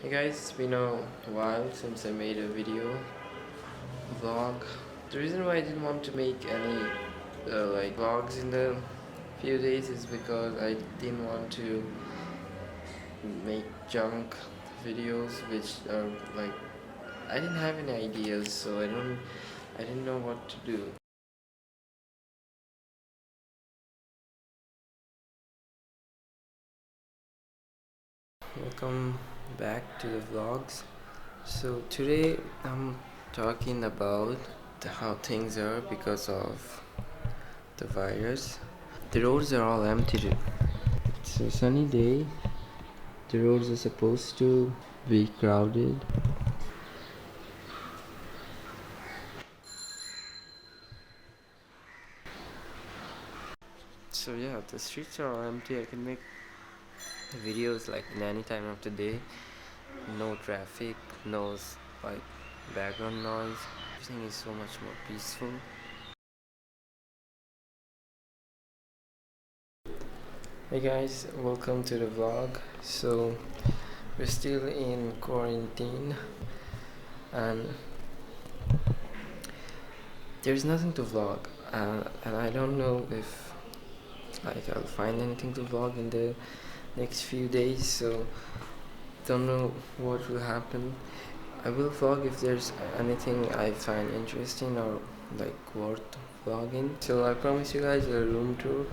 Hey guys, it's been a while since I made a video vlog. The reason why I didn't want to make any vlogs in the few days is because I didn't want to make junk videos which are like I didn't have any ideas, so I didn't know what to do. Welcome back to the vlogs. So today I'm talking about how things are because of the virus. The roads are all empty. It's a sunny day. The roads are supposed to be crowded. So yeah, the streets are all empty. I can make videos like in any time of the day. No traffic, no like background noise. Everything is so much more peaceful. Hey guys, welcome to the vlog. So we're still in quarantine and there's nothing to vlog, and I don't know if I'll find anything to vlog in the next few days. So don't know what will happen. I will vlog if there's anything I find interesting or like worth vlogging. So I promise you guys a room tour,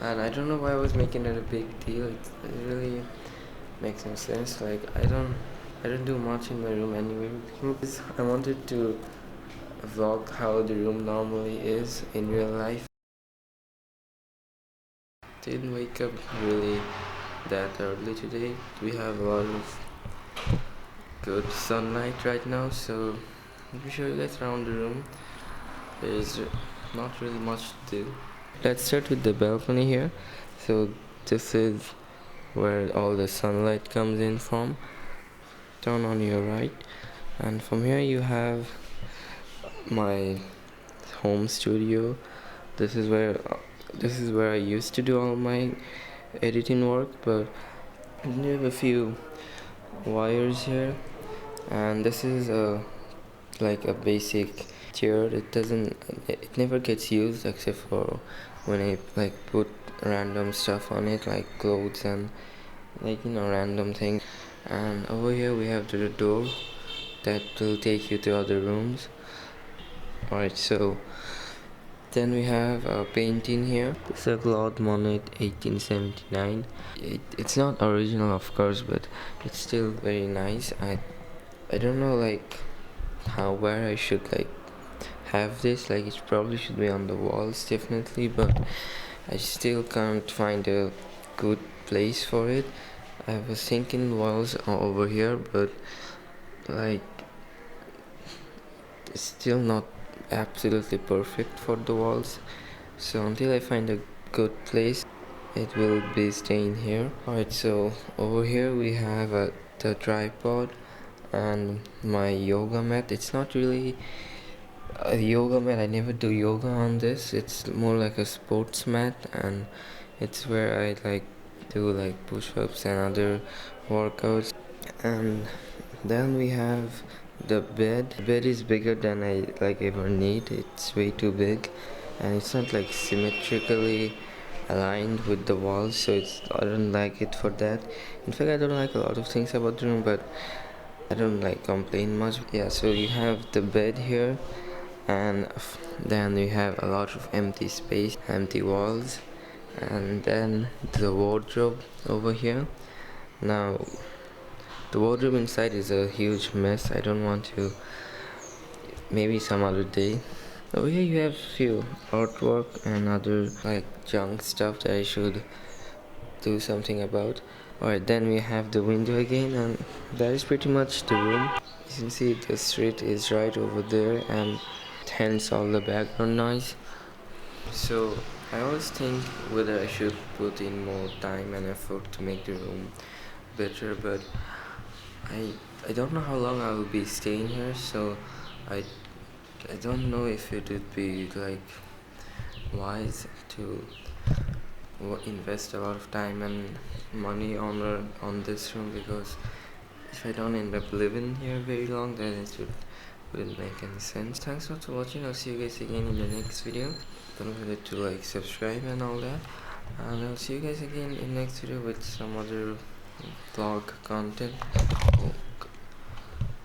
and I don't know why I was making it a big deal. It really makes no sense. Like I don't do much in my room anyway. I wanted to vlog how the room normally is in real life. Didn't wake up really that early today. We have a lot of good sunlight right now, so let me show you guys around the room. There's not really much to do. Let's start with the balcony here. So this is where all the sunlight comes in from. Turn on your right, and from here you have my home studio. This is where I used to do all my editing work, but I have a few wires here, and this is like a basic chair. It never gets used except for when I like put random stuff on it, like clothes and random things. And over here we have the door that will take you to other rooms. Alright, so then we have a painting here. It's a Claude Monet 1879. It's not original, of course, but it's still very nice. I don't know where I should have this. Like it probably should be on the walls, definitely, but I still can't find a good place for it. I was thinking walls are over here, but like it's still not absolutely perfect for the walls. So until I find a good place, it will be staying here. Alright, so over here we have the tripod and my yoga mat. It's not really a yoga mat. I never do yoga on this. It's more like a sports mat, and it's where I do push-ups and other workouts. And then we have the bed. The bed is bigger than I ever need. It's way too big, and it's not symmetrically aligned with the walls, so I don't like it for that. In fact, I don't like a lot of things about the room, but I don't complain much. Yeah, so you have the bed here, and then we have a lot of empty space, empty walls, and then the wardrobe over here. Now the wardrobe inside is a huge mess. I don't want to. Maybe some other day. Over here you have few artwork and other junk stuff that I should do something about. Alright, then we have the window again, and that is pretty much the room. You can see the street is right over there, and hence all the background noise. So I always think whether I should put in more time and effort to make the room better, but I I don't know how long I will be staying here, so I I don't know if it would be wise to invest a lot of time and money on this room, because if I don't end up living here very long, then wouldn't make any sense. Thanks for watching. I'll see you guys again in the next video. Don't forget to like, subscribe and all that, and I'll see you guys again in next video with some other vlog content.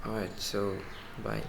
Alright, so bye.